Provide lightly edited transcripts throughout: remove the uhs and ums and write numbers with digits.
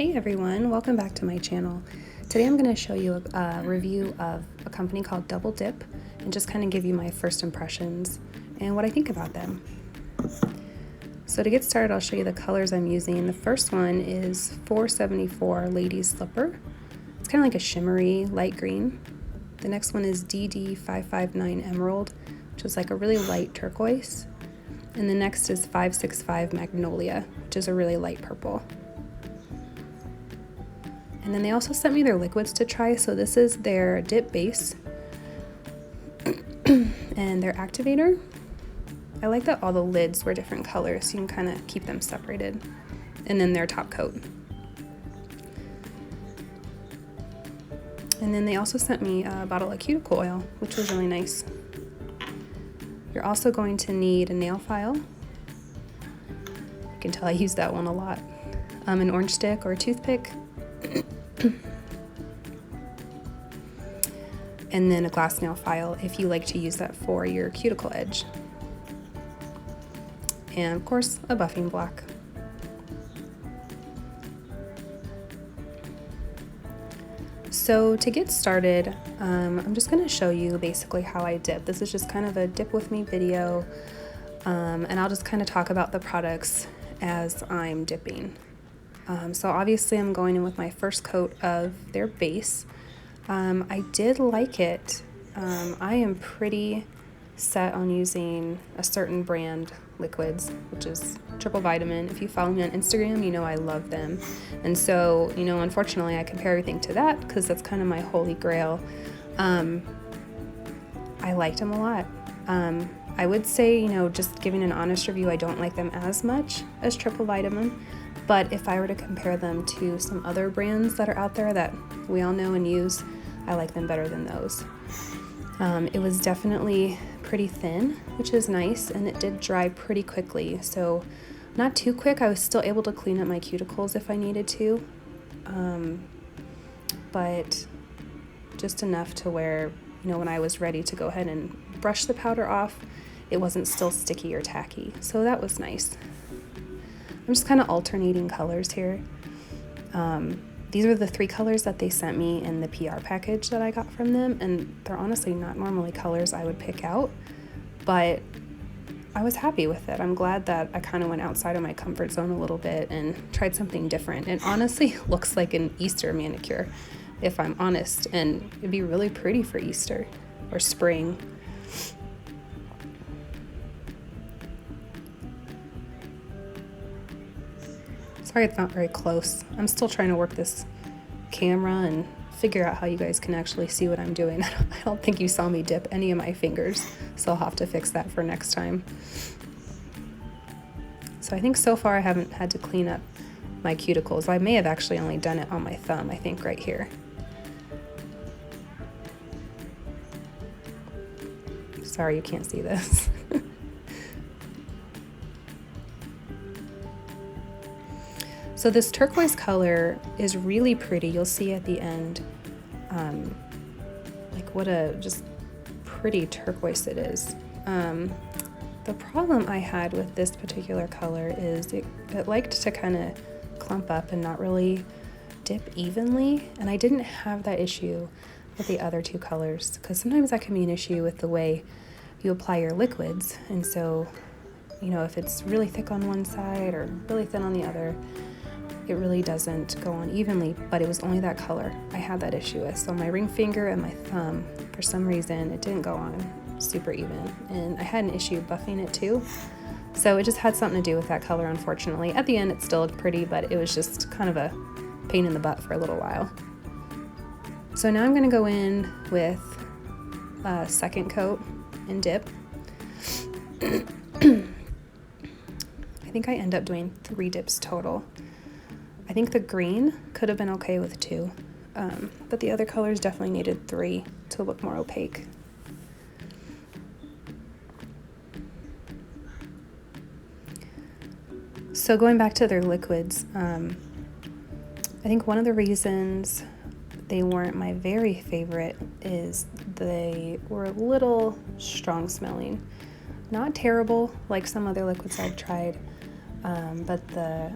Hey everyone, welcome back to my channel. Today I'm going to show you a review of a company called Double Dip and just kind of give you my first impressions and what I think about them. So to get started, I'll show you the colors I'm using. The first one is 474 Ladies Slipper. It's kind of like a shimmery light green. The next one is DD559 Emerald, which is like a really light turquoise. And the next is 565 Magnolia, which is a really light purple. And then they also sent me their liquids to try. So this is their dip base and their activator. I like that all the lids were different colors, so you can kind of keep them separated. And then their top coat. And then they also sent me a bottle of cuticle oil, which was really nice. You're also going to need a nail file. You can tell I use that one a lot. An orange stick or a toothpick. And then a glass nail file if you like to use that for your cuticle edge. And of course, a buffing block. So to get started, I'm just going to show you basically how I dip. This is just kind of a dip with me video, and I'll just kind of talk about the products as I'm dipping. So obviously I'm going in with my first coat of their base. I did like it. I am pretty set on using a certain brand liquids, which is Triple Vitamin. If you follow me on Instagram, you know I love them. And so, unfortunately I compare everything to that because that's kind of my holy grail. I liked them a lot. I would say, just giving an honest review, I don't like them as much as Triple Vitamin. But if I were to compare them to some other brands that are out there that we all know and use, I like them better than those. It was definitely pretty thin, which is nice, and it did dry pretty quickly. So not too quick. I was still able to clean up my cuticles if I needed to, but just enough to where, when I was ready to go ahead and brush the powder off, it wasn't still sticky or tacky. So that was nice. I'm just kind of alternating colors here. These are the 3 colors that they sent me in the PR package that I got from them, and they're honestly not normally colors I would pick out, but I was happy with it. I'm glad that I kind of went outside of my comfort zone a little bit and tried something different. It honestly looks like an Easter manicure, if I'm honest, and it'd be really pretty for Easter or spring. Sorry it's not very close. I'm still trying to work this camera and figure out how you guys can actually see what I'm doing. I don't think you saw me dip any of my fingers, so I'll have to fix that for next time. So I think so far I haven't had to clean up my cuticles. I may have actually only done it on my thumb, I think right here. Sorry you can't see this. So this turquoise color is really pretty. You'll see at the end, like what a just pretty turquoise it is. The problem I had with this particular color is it liked to kind of clump up and not really dip evenly. And I didn't have that issue with the other 2 colors because sometimes that can be an issue with the way you apply your liquids. And so, if it's really thick on one side or really thin on the other, it really doesn't go on evenly, but it was only that color I had that issue with. So my ring finger and my thumb, for some reason, it didn't go on super even. And I had an issue buffing it too. So it just had something to do with that color, unfortunately. At the end, it still looked pretty, but it was just kind of a pain in the butt for a little while. So now I'm gonna go in with a second coat and dip. I think I end up doing 3 dips total. I think the green could have been okay with 2, but the other colors definitely needed 3 to look more opaque. So going back to their liquids, I think one of the reasons they weren't my very favorite is they were a little strong smelling. Not terrible like some other liquids I've tried, but the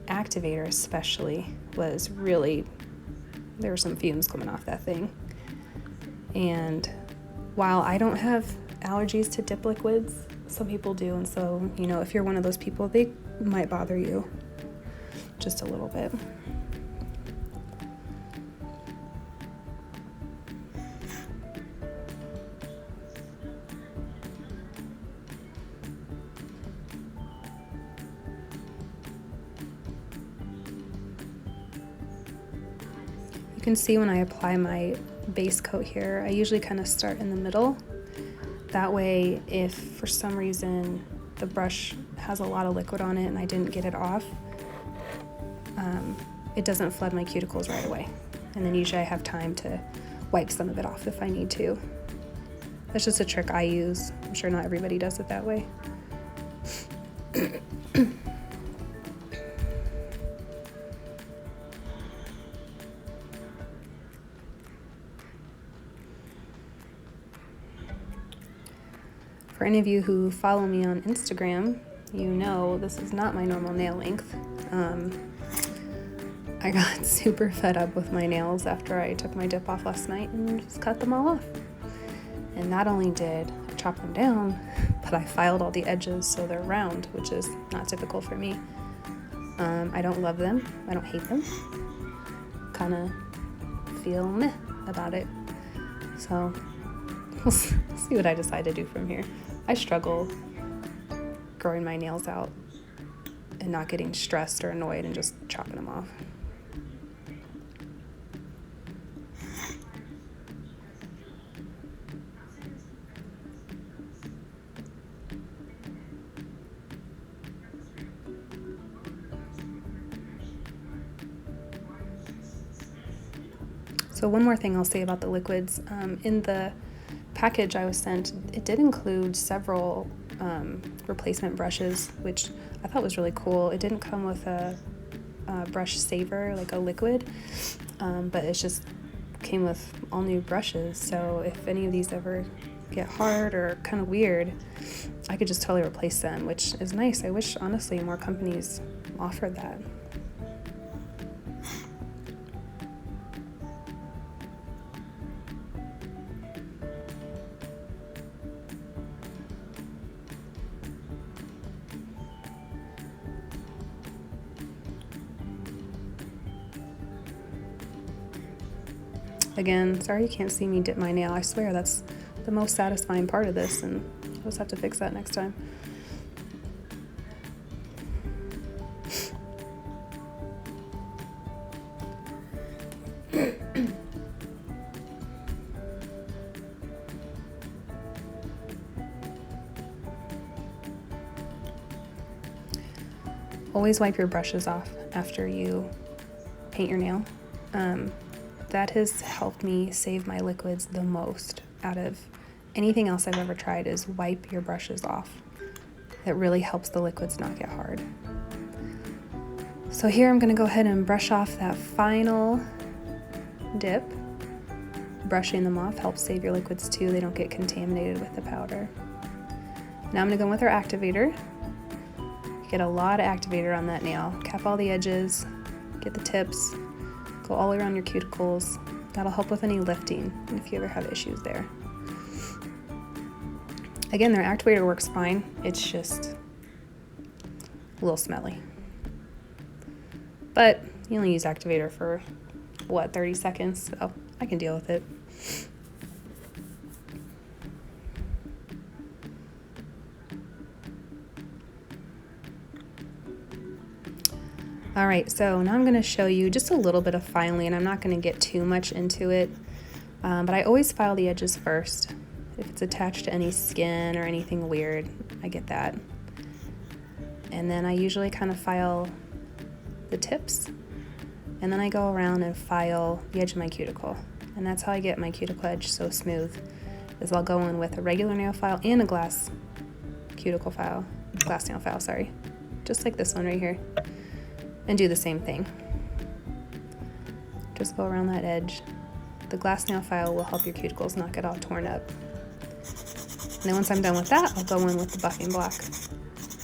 activator especially was really, there were some fumes coming off that thing. And while I don't have allergies to dip liquids, some people do, and so, you know, if you're one of those people, they might bother you just a little bit. You can see when I apply my base coat here, I usually kind of start in the middle. That way, if for some reason the brush has a lot of liquid on it and I didn't get it off, it doesn't flood my cuticles right away. And then usually I have time to wipe some of it off if I need to. That's just a trick I use. I'm sure not everybody does it that way. For any of you who follow me on Instagram, you know this is not my normal nail length. I got super fed up with my nails after I took my dip off last night and just cut them all off. And not only did I chop them down, but I filed all the edges so they're round, which is not typical for me. I don't love them. I don't hate them. Kind of feel meh about it. So we'll see what I decide to do from here. I struggle growing my nails out and not getting stressed or annoyed and just chopping them off. So one more thing I'll say about the liquids. In the package I was sent, it did include several replacement brushes, which I thought was really cool. It didn't come with a brush saver, like a liquid, but it just came with all new brushes. So if any of these ever get hard or kind of weird, I could just totally replace them, which is nice. I wish, honestly, more companies offered that. Again, sorry you can't see me dip my nail. I swear that's the most satisfying part of this, and I'll just have to fix that next time. Always wipe your brushes off after you paint your nail. That has helped me save my liquids the most out of anything else I've ever tried, is wipe your brushes off. It really helps the liquids not get hard. So here I'm going to go ahead and brush off that final dip. Brushing them off helps save your liquids too. They don't get contaminated with the powder. Now I'm going to go in with our activator. Get a lot of activator on that nail. Cap all the edges, get the tips, go all the way around your cuticles. That'll help with any lifting if you ever have issues there. Again, their activator works fine. It's just a little smelly. But you only use activator for, 30 seconds? So I can deal with it. All right, so now I'm going to show you just a little bit of filing, and I'm not going to get too much into it, but I always file the edges first. If it's attached to any skin or anything weird, I get that. And then I usually kind of file the tips, and then I go around and file the edge of my cuticle. And that's how I get my cuticle edge so smooth, is I'll go in with a regular nail file and a glass nail file, sorry. Just like this one right here. And do the same thing. Just go around that edge. The glass nail file will help your cuticles not get all torn up. And then once I'm done with that, I'll go in with the buffing block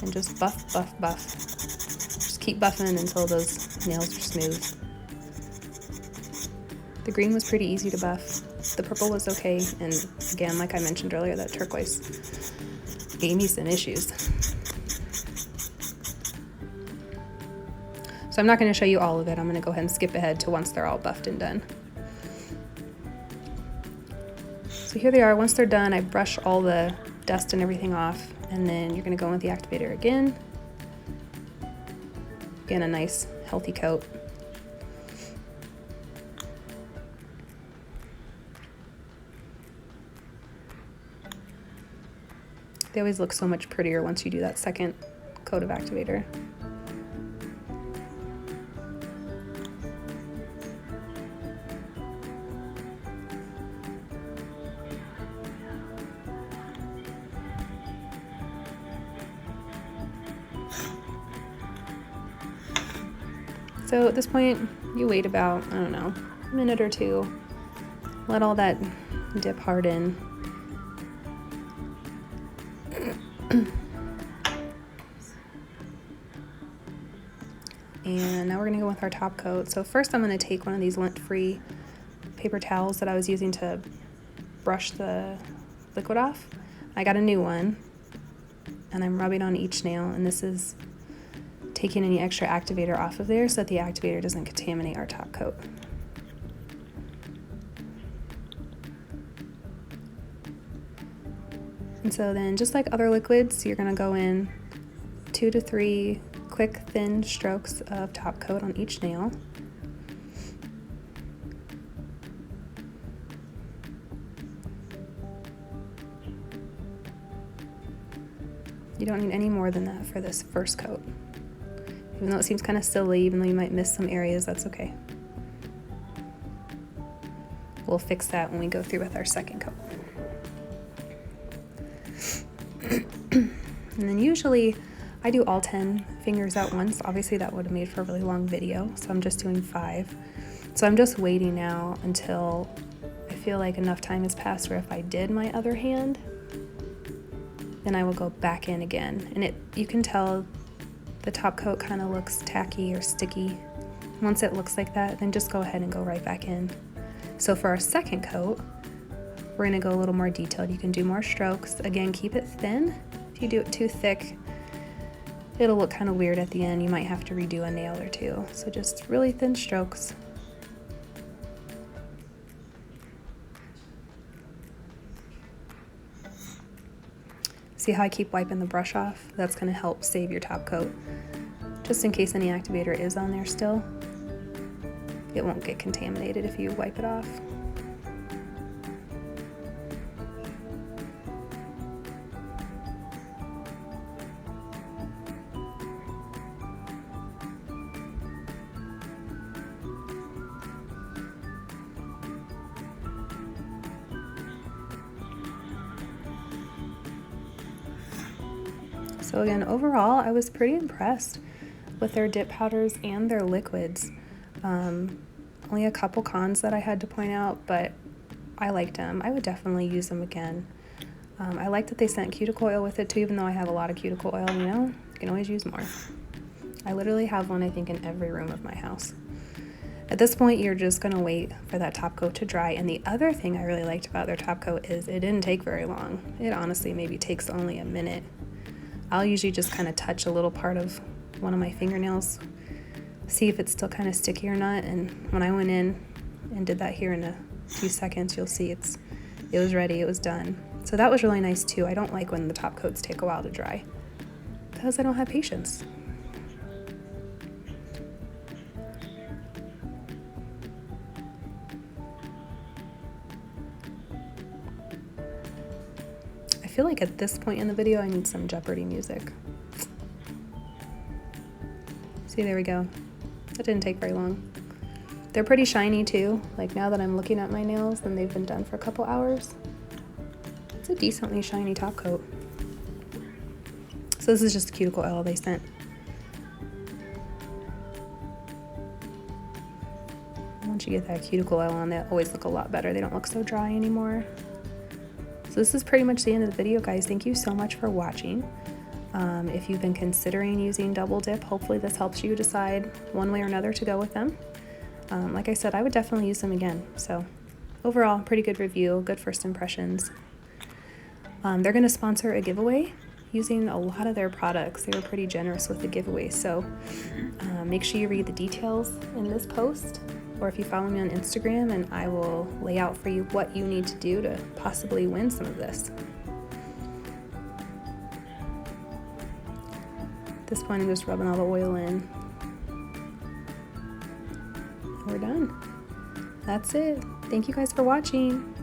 and just buff, buff, buff. Just keep buffing until those nails are smooth. The green was pretty easy to buff. The purple was okay, and again, like I mentioned earlier, that turquoise gave me some issues. So I'm not going to show you all of it. I'm going to go ahead and skip ahead to once they're all buffed and done. So here they are. Once they're done, I brush all the dust and everything off, and then you're going to go in with the activator again. Again, a nice healthy coat. They always look so much prettier once you do that second coat of activator. So at this point, you wait about, I don't know, a minute or two. Let all that dip harden. And now we're going to go with our top coat. So first I'm going to take one of these lint-free paper towels that I was using to brush the liquid off. I got a new one, and I'm rubbing on each nail, and this is taking any extra activator off of there so that the activator doesn't contaminate our top coat. And so then, just like other liquids, you're going to go in 2 to 3 quick, thin strokes of top coat on each nail. You don't need any more than that for this first coat. Even though it seems kind of silly, even though you might miss some areas, that's okay. We'll fix that when we go through with our second coat. And then usually I do all 10 fingers at once. Obviously that would have made for a really long video, so I'm just doing 5. So I'm just waiting now until I feel like enough time has passed where if I did my other hand, then I will go back in again. And you can tell the top coat kind of looks tacky or sticky. Once it looks like that, then just go ahead and go right back in. So for our second coat, we're gonna go a little more detailed. You can do more strokes. Again, keep it thin. If you do it too thick, it'll look kind of weird at the end. You might have to redo a nail or two. So just really thin strokes. See how I keep wiping the brush off? That's gonna help save your top coat. Just in case any activator is on there still, it won't get contaminated if you wipe it off. So again, overall, I was pretty impressed with their dip powders and their liquids. Only a couple cons that I had to point out, but I liked them. I would definitely use them again. I like that they sent cuticle oil with it too, even though I have a lot of cuticle oil, you can always use more. I literally have one, I think, in every room of my house. At this point, you're just gonna wait for that top coat to dry. And the other thing I really liked about their top coat is it didn't take very long. It honestly maybe takes only a minute. I'll usually just kind of touch a little part of one of my fingernails, see if it's still kind of sticky or not. And when I went in and did that here in a few seconds, you'll see it was ready, it was done. So that was really nice too. I don't like when the top coats take a while to dry because I don't have patience. I feel like at this point in the video, I need some Jeopardy music. See, there we go. That didn't take very long. They're pretty shiny too. Like now that I'm looking at my nails and they've been done for a couple hours, it's a decently shiny top coat. So this is just the cuticle oil they sent. Once you get that cuticle oil on, they always look a lot better. They don't look so dry anymore. So this is pretty much the end of the video, guys. Thank you so much for watching. If you've been considering using Double Dip, hopefully this helps you decide one way or another to go with them. Like I said, I would definitely use them again. So overall, pretty good review, good first impressions. They're going to sponsor a giveaway using a lot of their products. They were pretty generous with the giveaway. So make sure you read the details in this post, or if you follow me on Instagram, and I will lay out for you what you need to do to possibly win some of this. At this point, I'm just rubbing all the oil in. We're done. That's it. Thank you guys for watching.